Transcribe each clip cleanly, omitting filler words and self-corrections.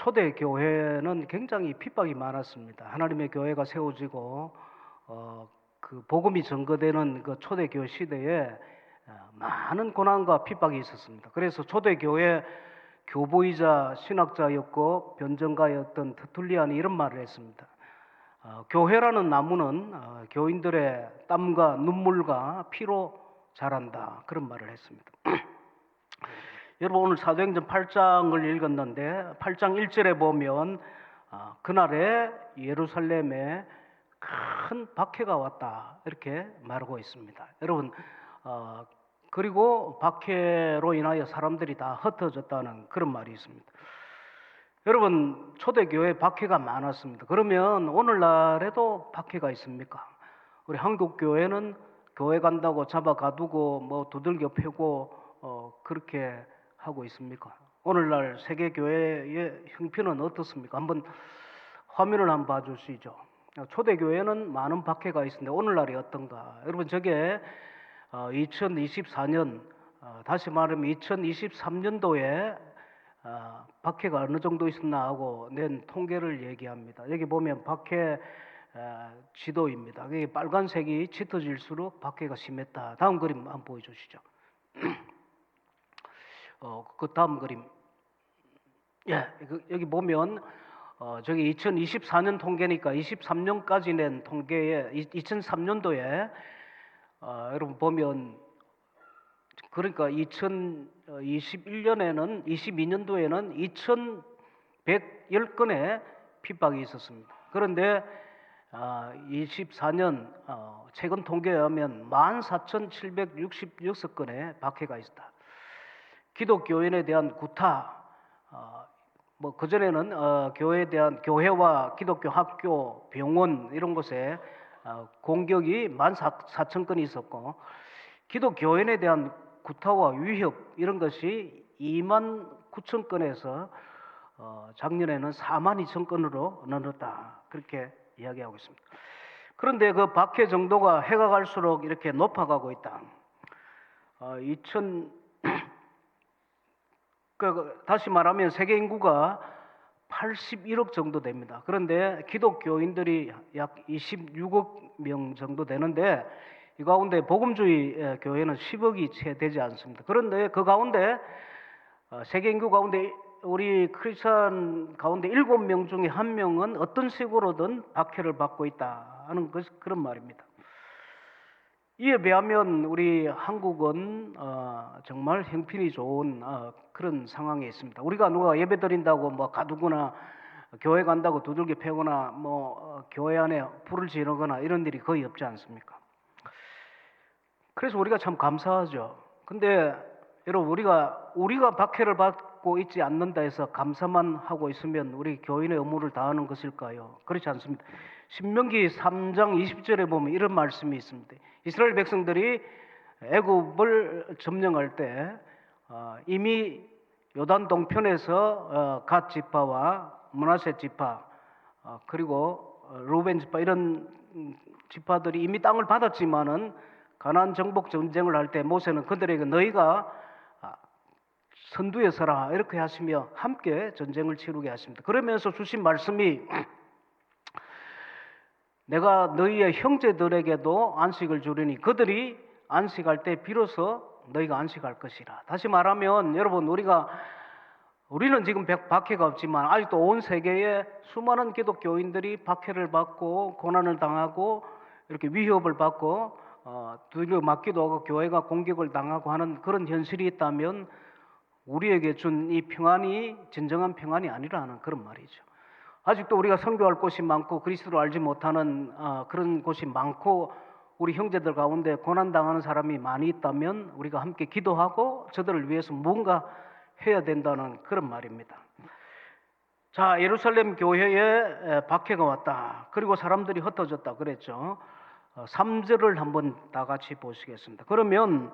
초대 교회는 굉장히 핍박이 많았습니다. 하나님의 교회가 세워지고 그 복음이 전거되는 그 초대교회 시대에 많은 고난과 핍박이 있었습니다. 그래서 초대교회 교부이자 신학자였고 변정가였던 터툴리안이 이런 말을 했습니다. 교회라는 나무는 교인들의 땀과 눈물과 피로 자란다, 그런 말을 했습니다. 여러분, 오늘 사도행전 8장을 읽었는데 8장 1절에 보면 그날에 예루살렘에 큰 박해가 왔다, 이렇게 말하고 있습니다. 여러분, 그리고 박해로 인하여 사람들이 다 흩어졌다는 그런 말이 있습니다. 여러분, 초대교회 박해가 많았습니다. 그러면 오늘날에도 박해가 있습니까? 우리 한국교회는 교회 간다고 잡아 가두고 뭐 두들겨 패고 그렇게 하고 있습니까? 오늘날 세계교회의 형편은 어떻습니까? 한번 화면을 한번 봐주시죠. 초대교회는 많은 박해가 있습니다. 오늘날이 어떤가? 여러분, 저게 2024년, 다시 말하면 2023년도에 박해가 어느 정도 있었나 하고 낸 통계를 얘기합니다. 여기 보면 박해 지도입니다. 빨간색이 짙어질수록 박해가 심했다. 다음 그림 한번 보여주시죠. 그 다음 그림. 예, 여기 보면 저기 2024년 통계니까 23년까지 낸 통계에 2003년도에 여러분 보면, 그러니까 2021년에는 22년도에는 2110건의 핍박이 있었습니다. 그런데 24년 최근 통계에 의하면 14,766건의 박해가 있었다. 기독교인에 대한 구타, 뭐 그전에는 교회에 대한, 교회와 기독교 학교, 병원 이런 곳에 공격이 14,000건이 있었고, 기독교인에 대한 구타와 위협 이런 것이 29,000건에서 작년에는 42,000건으로 늘었다, 그렇게 이야기하고 있습니다. 그런데 그 박해 정도가 해가 갈수록 이렇게 높아가고 있다. 다시 말하면 세계 인구가 81억 정도 됩니다. 그런데 기독교인들이 약 26억 명 정도 되는데, 이 가운데 복음주의 교회는 10억이 채 되지 않습니다. 그런데 그 가운데 세계 인구 가운데 우리 크리스천 가운데 7명 중에 1명은 어떤 식으로든 박해를 받고 있다 하는 그런 말입니다. 이에 비하면 우리 한국은 정말 형편이 좋은 그런 상황에 있습니다. 우리가 누가 예배 드린다고 뭐 가두거나 교회 간다고 두들겨 패거나 뭐 교회 안에 불을 지르거나 이런 일이 거의 없지 않습니까? 그래서 우리가 참 감사하죠. 근데 여러분, 우리가 박해를 받고 있지 않는다 해서 감사만 하고 있으면 우리 교인의 의무를 다하는 것일까요? 그렇지 않습니다. 신명기 3장 20절에 보면 이런 말씀이 있습니다. 이스라엘 백성들이 애굽을 점령할 때 이미 요단 동편에서 갓 지파와 므낫세 지파 그리고 루벤 지파 이런 지파들이 이미 땅을 받았지만은 가나안 정복 전쟁을 할 때 모세는 그들에게 너희가 선두에 서라 이렇게 하시며 함께 전쟁을 치르게 하십니다. 그러면서 주신 말씀이 내가 너희의 형제들에게도 안식을 주리니 그들이 안식할 때 비로소 너희가 안식할 것이라. 다시 말하면 여러분, 우리는 지금 박해가 없지만 아직도 온 세계에 수많은 기독교인들이 박해를 받고 고난을 당하고 이렇게 위협을 받고 두들겨 맞기도 하고 교회가 공격을 당하고 하는 그런 현실이 있다면 우리에게 준 이 평안이 진정한 평안이 아니라는 그런 말이죠. 아직도 우리가 선교할 곳이 많고 그리스도를 알지 못하는 그런 곳이 많고 우리 형제들 가운데 고난당하는 사람이 많이 있다면 우리가 함께 기도하고 저들을 위해서 뭔가 해야 된다는 그런 말입니다. 자, 예루살렘 교회에 박해가 왔다. 그리고 사람들이 흩어졌다 그랬죠. 3절을 한번 다 같이 보시겠습니다. 그러면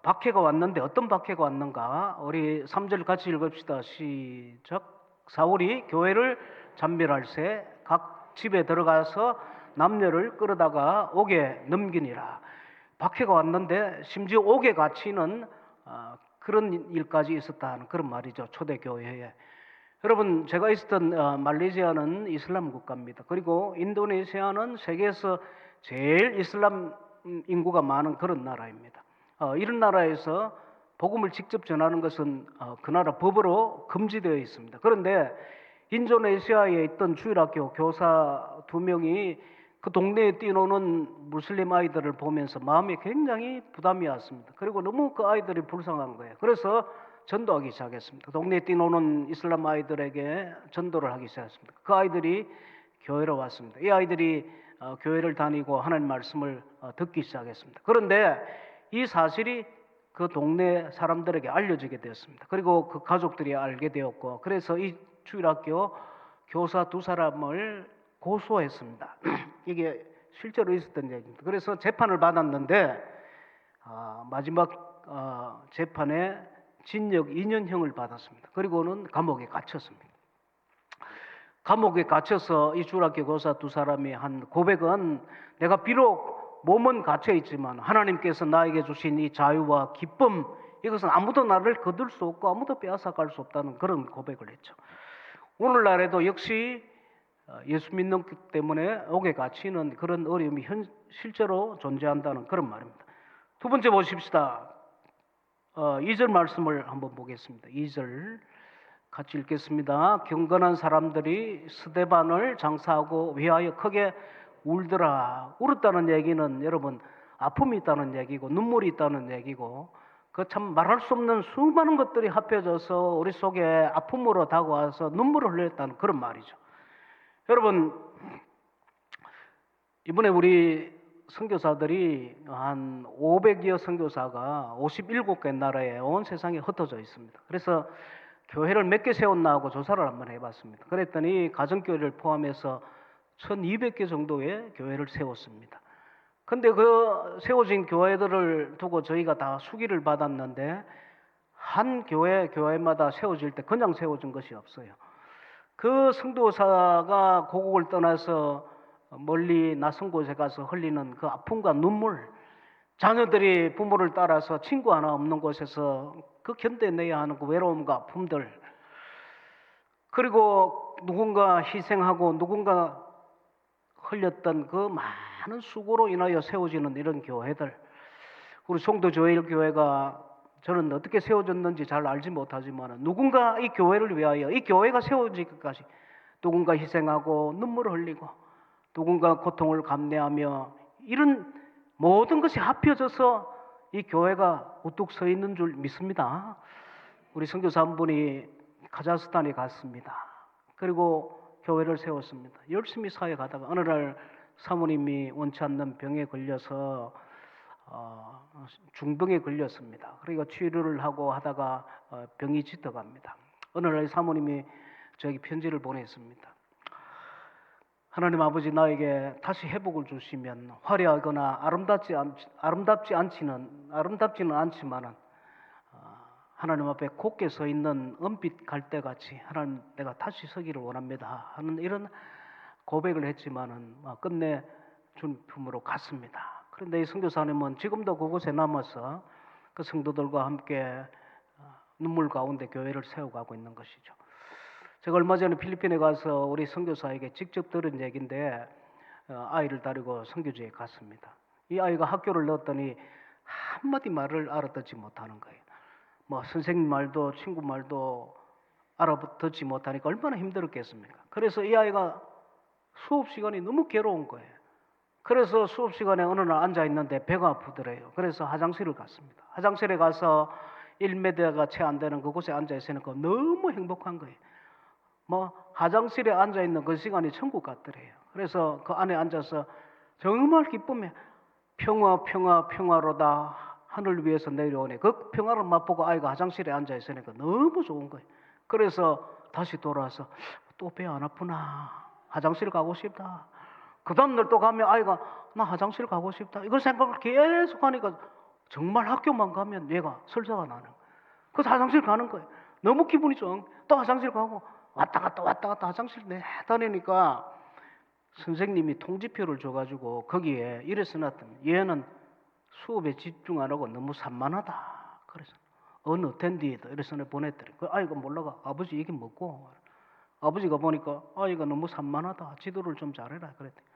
박해가 왔는데 어떤 박해가 왔는가? 우리 3절 같이 읽읍시다. 시작. 사울이 교회를 잠멸할새 각 집에 들어가서 남녀를 끌어다가 옥에 넘기니라. 박해가 왔는데 심지어 옥에 갇히는 그런 일까지 있었다는 그런 말이죠. 초대교회에. 여러분, 제가 있었던 말레이시아는 이슬람 국가입니다. 그리고 인도네시아는 세계에서 제일 이슬람 인구가 많은 그런 나라입니다. 이런 나라에서 복음을 직접 전하는 것은 그 나라 법으로 금지되어 있습니다. 그런데 인도네시아에 있던 주일학교 교사 2명이 그 동네에 뛰노는 무슬림 아이들을 보면서 마음이 굉장히 부담이 왔습니다. 그리고 너무 그 아이들이 불쌍한 거예요. 그래서 전도하기 시작했습니다. 동네에 뛰노는 이슬람 아이들에게 전도를 하기 시작했습니다. 그 아이들이 교회로 왔습니다. 이 아이들이 교회를 다니고 하나님 말씀을 듣기 시작했습니다. 그런데 이 사실이 그 동네 사람들에게 알려지게 되었습니다. 그리고 그 가족들이 알게 되었고, 그래서 이 주일학교 교사 2사람을 고소했습니다. 이게 실제로 있었던 얘기입니다. 그래서 재판을 받았는데 마지막 재판에 징역 2년형을 받았습니다. 그리고는 감옥에 갇혔습니다. 감옥에 갇혀서 이 주일학교 교사 2사람이 한 고백은, 내가 비록 몸은 갇혀 있지만 하나님께서 나에게 주신 이 자유와 기쁨, 이것은 아무도 나를 거둘 수 없고 아무도 빼앗아갈 수 없다는 그런 고백을 했죠. 오늘날에도 역시 예수 믿는 것 때문에 옥에 갇히는 그런 어려움이 실제로 존재한다는 그런 말입니다. 두 번째 보십시다. 2절 말씀을 한번 보겠습니다. 2절 같이 읽겠습니다. 경건한 사람들이 스데반을 장사하고 위하여 크게 울더라. 울었다는 얘기는 여러분 아픔이 있다는 얘기고 눈물이 있다는 얘기고, 그 참 말할 수 없는 수많은 것들이 합해져서 우리 속에 아픔으로 다가와서 눈물을 흘렸다는 그런 말이죠. 여러분, 이번에 우리 선교사들이 한 500여 선교사가 57개 나라에 온 세상에 흩어져 있습니다. 그래서 교회를 몇 개 세웠나 하고 조사를 한번 해봤습니다. 그랬더니 가정교회를 포함해서 1200개 정도의 교회를 세웠습니다. 근데 그 세워진 교회들을 두고 저희가 다 수기를 받았는데, 한 교회마다 세워질 때 그냥 세워진 것이 없어요. 그 선교사가 고국을 떠나서 멀리 낯선 곳에 가서 흘리는 그 아픔과 눈물, 자녀들이 부모를 따라서 친구 하나 없는 곳에서 그 견뎌내야 하는 그 외로움과 아픔들, 그리고 누군가 희생하고 누군가 흘렸던 그 많은 수고로 인하여 세워지는 이런 교회들, 우리 송도조일교회가 저는 어떻게 세워졌는지 잘 알지 못하지만 누군가 이 교회를 위하여, 이 교회가 세워지기까지 누군가 희생하고 눈물을 흘리고 누군가 고통을 감내하며 이런 모든 것이 합쳐져서 이 교회가 우뚝 서 있는 줄 믿습니다. 우리 선교사 한 분이 카자흐스탄에 갔습니다. 그리고 교회를 세웠습니다. 열심히 사회 가다가 어느 날 사모님이 원치 않는 병에 걸려서 중병에 걸렸습니다. 그러니까 치료를 하고 하다가 병이 짙어갑니다. 어느 날 사모님이 저에게 편지를 보냈습니다. 하나님 아버지, 나에게 다시 회복을 주시면 화려하거나 아름답지는 않지만은 하나님 앞에 곧게 서 있는 은빛 갈대같이 하나님, 내가 다시 서기를 원합니다 하는 이런 고백을 했지만은 끝내 주님 품으로 갔습니다. 그런데 이 선교사님은 지금도 그곳에 남아서 그 성도들과 함께 눈물 가운데 교회를 세워가고 있는 것이죠. 제가 얼마 전에 필리핀에 가서 우리 선교사에게 직접 들은 얘기인데, 아이를 데리고 선교지에 갔습니다. 이 아이가 학교를 넣었더니 한마디 말을 알아듣지 못하는 거예요. 선생님 말도 친구 말도 알아듣지 못하니까 얼마나 힘들었겠습니까? 그래서 이 아이가 수업 시간이 너무 괴로운 거예요. 그래서 수업 시간에 어느 날 앉아 있는데 배가 아프더래요. 그래서 화장실을 갔습니다. 화장실에 가서 1m가 채 안 되는 그곳에 앉아 있으니까 너무 행복한 거예요. 화장실에 앉아 있는 그 시간이 천국 같더래요. 그래서 그 안에 앉아서 정말 기쁨에 평화로다 하늘 위에서 내려오네. 그 평화를 맛보고 아이가 화장실에 앉아 있으니까 너무 좋은 거예요. 그래서 다시 돌아와서 또 배 안 아프나, 화장실 가고 싶다. 그 다음날 또 가면 아이가 나 화장실 가고 싶다. 이걸 생각을 계속 하니까 정말 학교만 가면 얘가 설사가 나는 거예요. 그래서 화장실 가는 거예요. 너무 기분이 좋은. 또 화장실 가고 왔다 갔다 화장실 다니니까 선생님이 통지표를 줘가지고 거기에 이래 써놨더니 얘는 수업에 집중 안 하고 너무 산만하다. 그래서 어텐디드 이래 써내 보냈더니 그 아이가 몰라가 아버지 이게 뭐고? 아버지가 보니까 아이가 너무 산만하다. 지도를 좀 잘해라. 그랬더니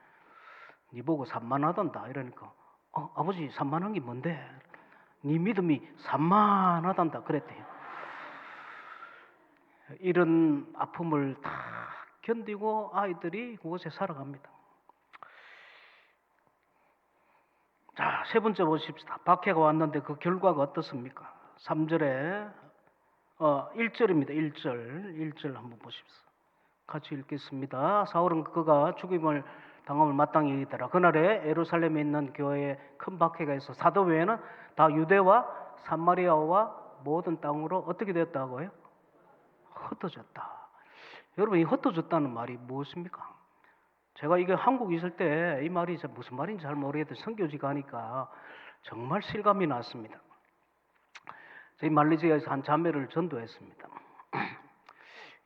니 보고 산만하단다. 이러니까 아버지 산만한 게 뭔데? 니 믿음이 산만하단다. 그랬대요. 이런 아픔을 다 견디고 아이들이 그곳에 살아갑니다. 자, 세 번째 보십시다. 박해가 왔는데 그 결과가 어떻습니까? 3절에 1절입니다. 1절 한번 보십시오. 같이 읽겠습니다. 사울은 그가 죽임을 당함을 마땅히 여기더라. 그날에 예루살렘에 있는 교회에 큰 박해가 있어 사도 외에는 다 유대와 사마리아와 모든 땅으로 어떻게 되었다고요? 흩어졌다. 여러분, 이 흩어졌다는 말이 무엇입니까? 제가 이게 한국 있을 때 이 말이 무슨 말인지 잘 모르겠는데 선교지 가니까 정말 실감이 났습니다. 저희 말레이시아에서 한 자매를 전도했습니다.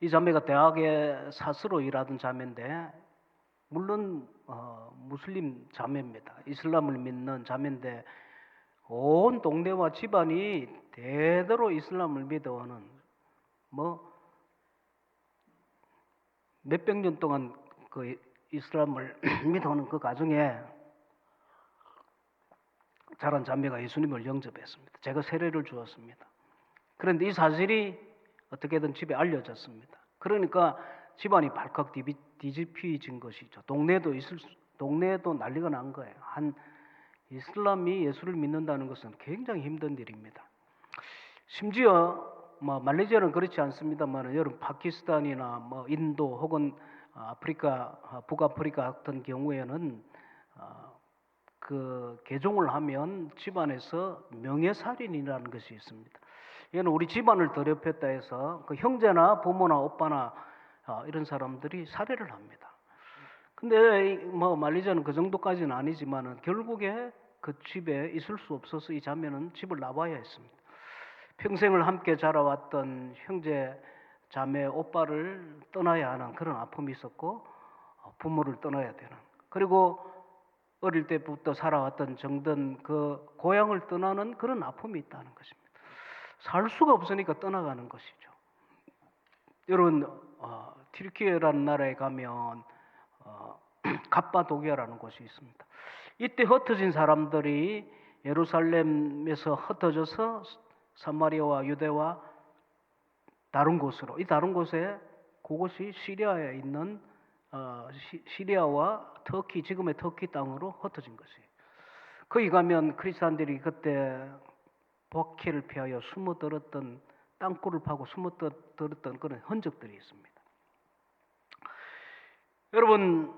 이 자매가 대학에 사스로 일하던 자매인데 물론 무슬림 자매입니다. 이슬람을 믿는 자매인데 온 동네와 집안이 대대로 이슬람을 믿어오는 몇백 년 동안 그 이슬람을 믿어오는 그 가정에 자란 자매가 예수님을 영접했습니다. 제가 세례를 주었습니다. 그런데 이 사실이 어떻게든 집에 알려졌습니다. 그러니까 집안이 발칵 뒤집혀진 것이죠. 동네에도 난리가 난 거예요. 한 이슬람이 예수를 믿는다는 것은 굉장히 힘든 일입니다. 심지어 말레이시아는 그렇지 않습니다만 여러분 파키스탄이나 인도 혹은 아프리카, 북아프리카 같은 경우에는 그 개종을 하면 집안에서 명예살인이라는 것이 있습니다. 이거는 우리 집안을 더럽혔다 해서 그 형제나 부모나 오빠나 이런 사람들이 살해를 합니다. 근데 말레이시아는 그 정도까지는 아니지만 결국에 그 집에 있을 수 없어서 이 자매는 집을 나와야 했습니다. 평생을 함께 자라왔던 형제, 자매, 오빠를 떠나야 하는 그런 아픔이 있었고 부모를 떠나야 되는, 그리고 어릴 때부터 살아왔던 정든 그 고향을 떠나는 그런 아픔이 있다는 것입니다. 살 수가 없으니까 떠나가는 것이죠. 여러분 튀르키예라는 나라에 가면 갑바도기아라는 곳이 있습니다. 이때 흩어진 사람들이 예루살렘에서 흩어져서 사마리아와 유대와 다른 곳으로, 이 다른 곳에 그곳이 시리아에 있는 시리아와 터키, 지금의 터키 땅으로 흩어진 것이에요. 거기 가면 크리스찬들이 그때 박해를 피하여 숨어들었던, 땅굴을 파고 숨어들었던 그런 흔적들이 있습니다. 여러분,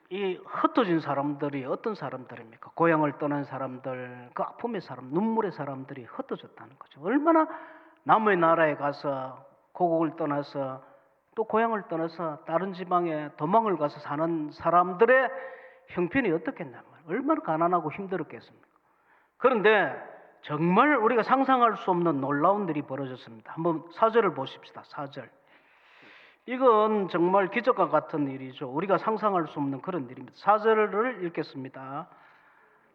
이 흩어진 사람들이 어떤 사람들입니까? 고향을 떠난 사람들, 그 아픔의 사람, 눈물의 사람들이 흩어졌다는 거죠. 얼마나 남의 나라에 가서 고국을 떠나서 또 고향을 떠나서 다른 지방에 도망을 가서 사는 사람들의 형편이 어떻겠냐면 얼마나 가난하고 힘들었겠습니까? 그런데 정말 우리가 상상할 수 없는 놀라운 일이 벌어졌습니다. 한번 4절을 보십시다. 4절. 이건 정말 기적과 같은 일이죠. 우리가 상상할 수 없는 그런 일입니다. 4절을 읽겠습니다.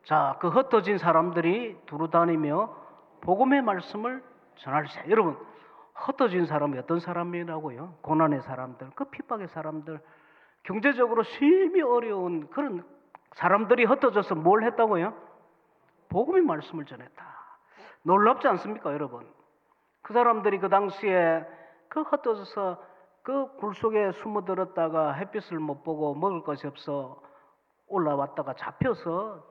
자, 그 흩어진 사람들이 두루다니며 복음의 말씀을 전할세. 여러분, 흩어진 사람이 어떤 사람이라고요? 고난의 사람들, 그 핍박의 사람들, 경제적으로 심히 어려운 그런 사람들이 흩어져서 뭘 했다고요? 복음의 말씀을 전했다. 놀랍지 않습니까, 여러분? 그 사람들이 그 당시에 그 흩어져서 그 굴 속에 숨어들었다가 햇빛을 못 보고 먹을 것이 없어 올라왔다가 잡혀서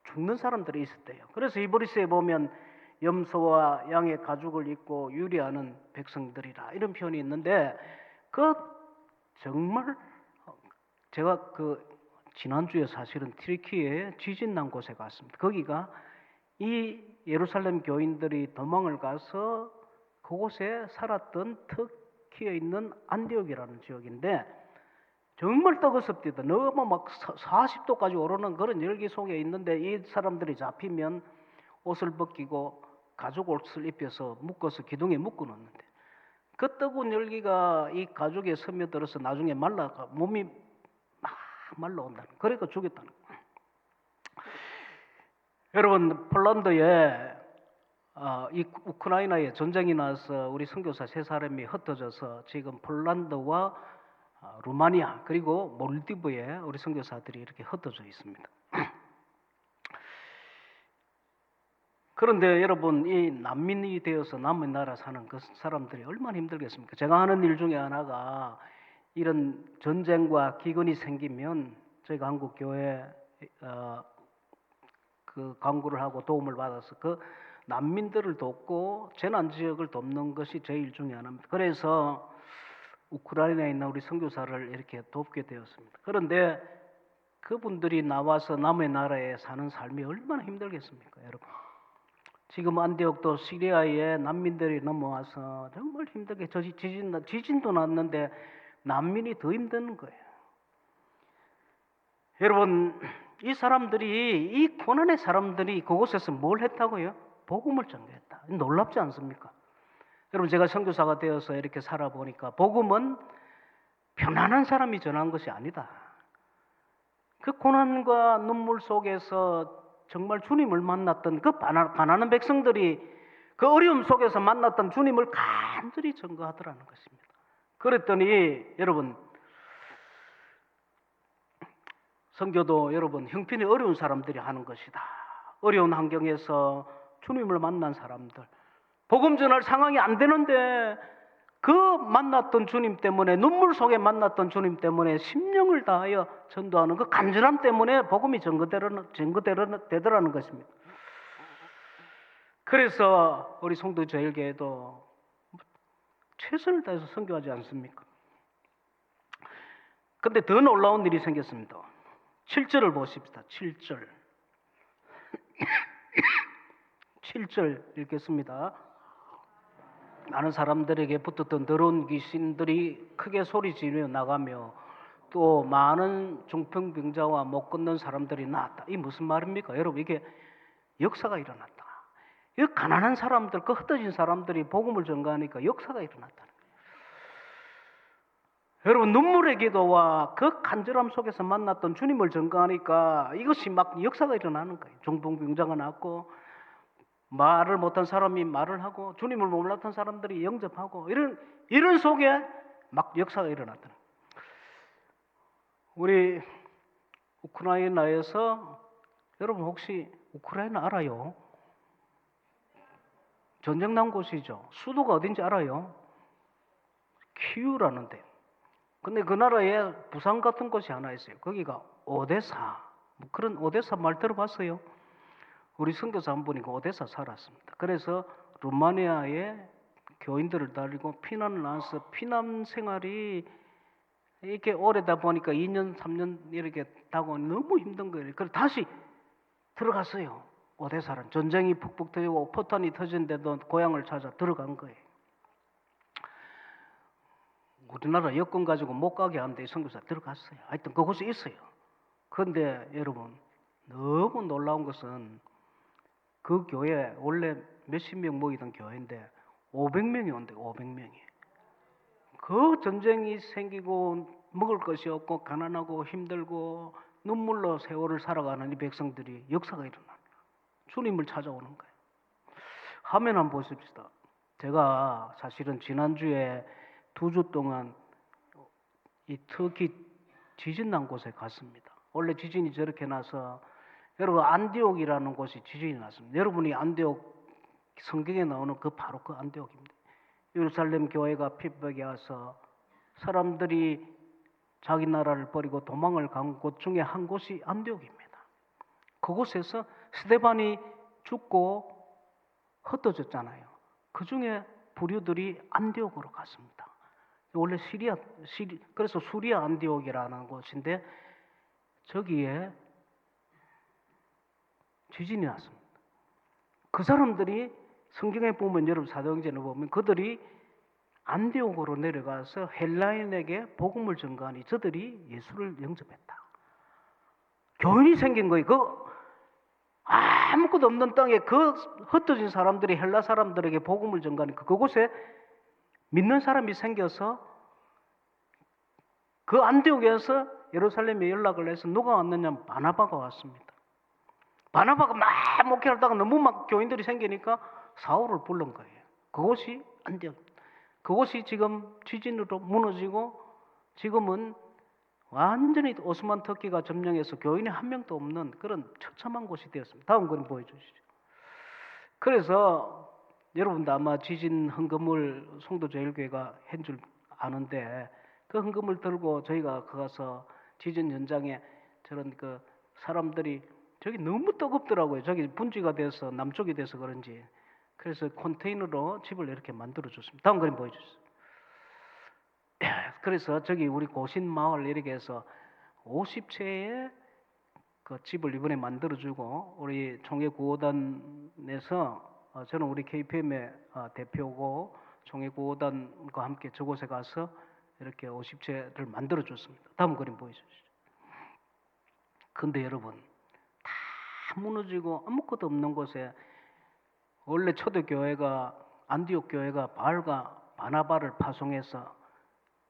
죽는 사람들이 있었대요. 그래서 이브리스에 보면 염소와 양의 가죽을 입고 유리하는 백성들이라 이런 표현이 있는데, 그 정말 제가 그 지난주에 사실은 튀르키예에 지진 난 곳에 갔습니다. 거기가 이 예루살렘 교인들이 도망을 가서 그곳에 살았던 터키에 있는 안디옥이라는 지역인데 정말 뜨겁습니다. 너무 막 40도까지 오르는 그런 열기 속에 있는데 이 사람들이 잡히면 옷을 벗기고 가죽 옷을 입혀서 묶어서 기둥에 묶어 놓는데 그 뜨거운 열기가 이 가죽에 스며들어서 나중에 말라가 몸이 막 말라온다는, 그러니까 죽였다는 거예요. 여러분, 폴란드에 이 우크라이나에 전쟁이 나서 우리 선교사 3사람이 흩어져서 지금 폴란드와 루마니아 그리고 몰디브에 우리 선교사들이 이렇게 흩어져 있습니다. 그런데 여러분, 이 난민이 되어서 남의 나라 사는 그 사람들이 얼마나 힘들겠습니까? 제가 하는 일 중에 하나가 이런 전쟁과 기근이 생기면 저희가 한국 교회 그 광고를 하고 도움을 받아서 그 난민들을 돕고 재난 지역을 돕는 것이 제 일 중에 하나입니다. 그래서 우크라이나에 있는 우리 선교사를 이렇게 돕게 되었습니다. 그런데 그분들이 나와서 남의 나라에 사는 삶이 얼마나 힘들겠습니까, 여러분? 지금 안디옥도 시리아에 난민들이 넘어와서 정말 힘들게 지진도 났는데 난민이 더 힘든 거예요. 여러분, 이 사람들이, 이 고난의 사람들이 그곳에서 뭘 했다고요? 복음을 전개했다. 놀랍지 않습니까? 여러분, 제가 선교사가 되어서 이렇게 살아보니까 복음은 편안한 사람이 전한 것이 아니다. 그 고난과 눈물 속에서 정말 주님을 만났던 그 가난한 백성들이 그 어려움 속에서 만났던 주님을 간절히 증거하더라는 것입니다. 그랬더니 여러분, 선교도 여러분 형편이 어려운 사람들이 하는 것이다. 어려운 환경에서 주님을 만난 사람들, 복음 전할 상황이 안 되는데 그 만났던 주님 때문에, 눈물 속에 만났던 주님 때문에 심령을 다하여 전도하는 그 간절함 때문에 복음이 전거되더라는 것입니다. 그래서 우리 성도제일교회도 최선을 다해서 선교하지 않습니까? 근데 더 놀라운 일이 생겼습니다. 7절을 보십시다. 7절. 7절 읽겠습니다. 많은 사람들에게 붙었던 더러운 귀신들이 크게 소리지르며 나가며 또 많은 중풍병자와 못 걷는 사람들이 나왔다. 이게 무슨 말입니까? 여러분, 이게 역사가 일어났다. 이 가난한 사람들, 그 흩어진 사람들이 복음을 전가하니까 역사가 일어났다는 거예요. 여러분, 눈물의 기도와 그 간절함 속에서 만났던 주님을 전가하니까 이것이 막 역사가 일어나는 거예요. 중풍병자가 낫고 말을 못한 사람이 말을 하고 주님을 몰랐던 사람들이 영접하고 이런 속에 막 역사가 일어났다. 우리 우크라이나에서 여러분 혹시 우크라이나 알아요? 전쟁 난 곳이죠. 수도가 어딘지 알아요? 키우라는 데. 근데 그 나라에 부산 같은 곳이 하나 있어요. 거기가 오데사. 뭐 그런 오데사 말 들어봤어요? 우리 선교사 한 분이 그 오데사 살았습니다. 그래서 루마니아에 교인들을 달리고 피난을 나와서 피난 생활이 이렇게 오래다 보니까 2년, 3년 이렇게 다고 너무 힘든 거예요. 그래서 다시 들어갔어요. 오데사는 전쟁이 푹푹 터지고 포탄이 터진데도 고향을 찾아 들어간 거예요. 우리나라 여권 가지고 못 가게 하는데 선교사 들어갔어요. 하여튼 그곳에 있어요. 그런데 여러분, 너무 놀라운 것은 그 교회 원래 몇십 명 모이던 교회인데 500명이 온대요. 500명이. 그 전쟁이 생기고 먹을 것이 없고 가난하고 힘들고 눈물로 세월을 살아가는 이 백성들이 역사가 일어나. 주님을 찾아오는 거예요. 화면 한번 보십시다. 제가 사실은 지난주에 2주 동안 이 터키 지진 난 곳에 갔습니다. 원래 지진이 저렇게 나서 여러분 안디옥이라는 곳이 지진이 났습니다. 여러분이 안디옥 성경에 나오는 바로 그 안디옥입니다. 예루살렘 교회가 핍박이 와서 사람들이 자기 나라를 버리고 도망을 간 곳 중에 한 곳이 안디옥입니다. 그곳에서 스데반이 죽고 흩어졌잖아요. 그 중에 부류들이 안디옥으로 갔습니다. 원래 그래서 수리아 안디옥이라는 곳인데 저기에 지진이 났습니다. 그 사람들이 성경에 보면 여러분 사도행전을 보면 그들이 안디옥으로 내려가서 헬라인에게 복음을 전가하니 저들이 예수를 영접했다. 교인이 생긴 거예요. 아무것도 없는 땅에 그 흩어진 사람들이 헬라 사람들에게 복음을 전가하니까 그곳에 믿는 사람이 생겨서 그 안디옥에서 예루살렘에 연락을 해서 누가 왔느냐 바나바가 왔습니다. 바나바가 막 목회하다가 너무 막 교인들이 생기니까 사울을 부른 거예요. 그곳이 안디옥. 그곳이 지금 지진으로 무너지고 지금은 완전히 오스만 터키가 점령해서 교인이 한 명도 없는 그런 처참한 곳이 되었습니다. 다음 그림 보여주시죠. 그래서 여러분도 아마 지진 헌금을 송도제일교회가 한 줄 아는데 그 헌금을 들고 저희가 가서 지진 현장에 저런 그 사람들이 저기 너무 뜨겁더라고요. 저기 분지가 돼서 남쪽이 돼서 그런지. 그래서 컨테이너로 집을 이렇게 만들어 줬습니다. 다음 그림 보여주세요. 그래서 저기 우리 고신 마을 이렇게 해서 50채의 그 집을 이번에 만들어주고 우리 총회구호단에서 저는 우리 KPM의 대표고 총회구호단과 함께 저곳에 가서 이렇게 50채를 만들어줬습니다. 다음 그림 보여주시죠. 근데 여러분 다 무너지고 아무것도 없는 곳에 원래 초대교회가 안디옥 교회가 바알과 바나바를 파송해서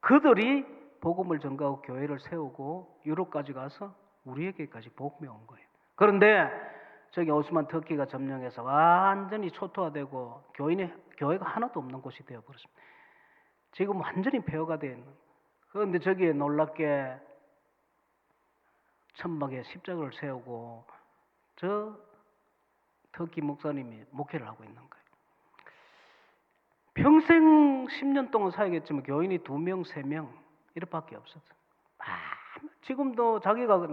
그들이 복음을 전가하고 교회를 세우고 유럽까지 가서 우리에게까지 복음이 온 거예요. 그런데 저기 오스만 터키가 점령해서 완전히 초토화되고 교회가 하나도 없는 곳이 되어버렸습니다. 지금 완전히 폐허가 되어 있는. 그런데 저기에 놀랍게 천막에 십자가를 세우고 저 터키 목사님이 목회를 하고 있는 거예요. 평생 10년 동안 사역했지만 교인이 2명, 3명 이렇게밖에 없었어요. 지금도 자기가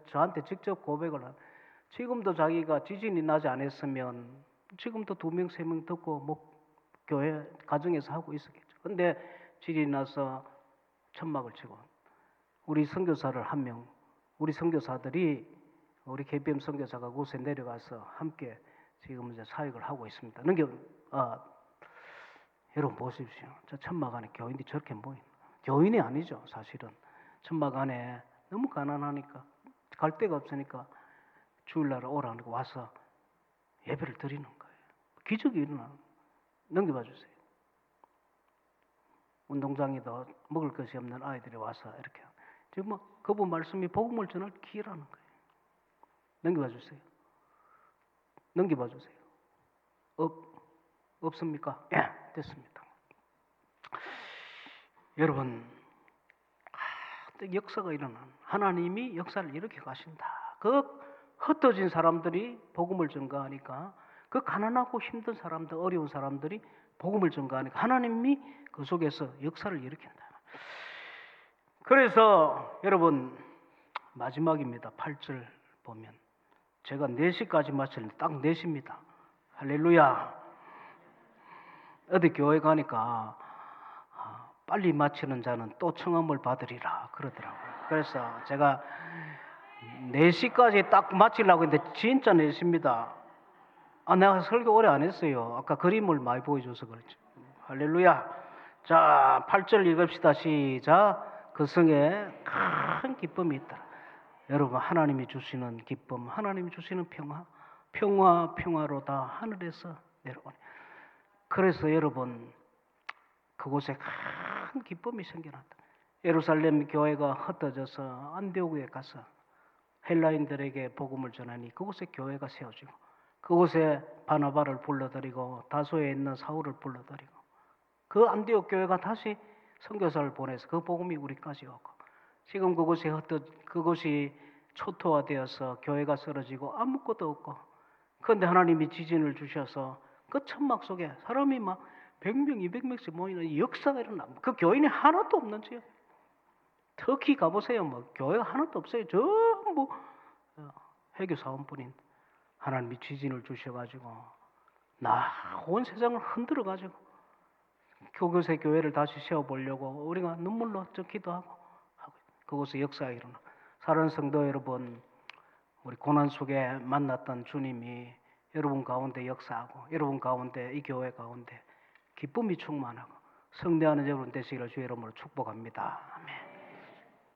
저한테 직접 고백을 한. 지금도 자기가 지진이 나지 않았으면 지금도 2명, 3명 듣고 교회 가정에서 하고 있었겠죠. 근데 지진이 나서 천막을 치고 우리 선교사를 한 명, 우리 선교사들이 우리 KPM 선교사가 곳에 내려가서 함께 지금 이제 사역을 하고 있습니다. 여러분 보십시오. 저 천막 안에 교인들이 저렇게 모인. 교인이 아니죠, 사실은. 천막 안에 너무 가난하니까 갈 데가 없으니까 주일날 오라고 와서 예배를 드리는 거예요. 기적이 일어나. 넘겨봐 주세요. 운동장에도 먹을 것이 없는 아이들이 와서 이렇게 지금 그분 말씀이 복음을 전할 기회라는 거예요. 넘겨봐 주세요. 넘겨봐 주세요. 없습니까? 예, 됐습니다. 여러분, 역사가 일어난 하나님이 역사를 이렇게 가신다. 그 흩어진 사람들이 복음을 전가하니까 그 가난하고 힘든 사람들, 어려운 사람들이 복음을 전가하니까 하나님이 그 속에서 역사를 일으킨다. 그래서 여러분 마지막입니다. 8절 보면 제가 4시까지 마쳤는데 딱 4시입니다. 할렐루야. 어디 교회 가니까 빨리 마치는 자는 또 청함을 받으리라 그러더라고요. 그래서 제가 4시까지 딱 마치려고 했는데 진짜 4시입니다. 내가 설교 오래 안 했어요. 아까 그림을 많이 보여줘서 그렇죠. 할렐루야. 자, 8절 읽읍시다. 시작. 그 성에 큰 기쁨이 있다. 여러분 하나님이 주시는 기쁨, 하나님이 주시는 평화로다 하늘에서 내려오네. 그래서 여러분 그곳에 큰 기쁨이 생겨났다. 예루살렘 교회가 흩어져서 안디옥에 가서 헬라인들에게 복음을 전하니 그곳에 교회가 세워지고 그곳에 바나바를 불러들이고 다소에 있는 사울을 불러들이고 그 안디옥 교회가 다시 선교사를 보내서 그 복음이 우리까지 오고 지금 그곳이 초토화되어서 교회가 쓰러지고 아무것도 없고 그런데 하나님이 지진을 주셔서 그 천막 속에 사람이 막 100명, 200명씩 모이는 역사가 일어납니다. 그 교인이 하나도 없는 지역. 터키 가보세요. 교회가 하나도 없어요. 전부 회교 사원뿐인 하나님이 지진을 주셔가지고 온 세상을 흔들어가지고 그곳에 교회를 다시 세워보려고 우리가 눈물로 기도하고 그곳에 역사가 일어나. 사랑하는 성도 여러분, 우리 고난 속에 만났던 주님이 여러분 가운데 역사하고 여러분 가운데 이 교회 가운데 기쁨이 충만하고 성대하는 여러분 되시기를 주의 이름으로 축복합니다. 아멘.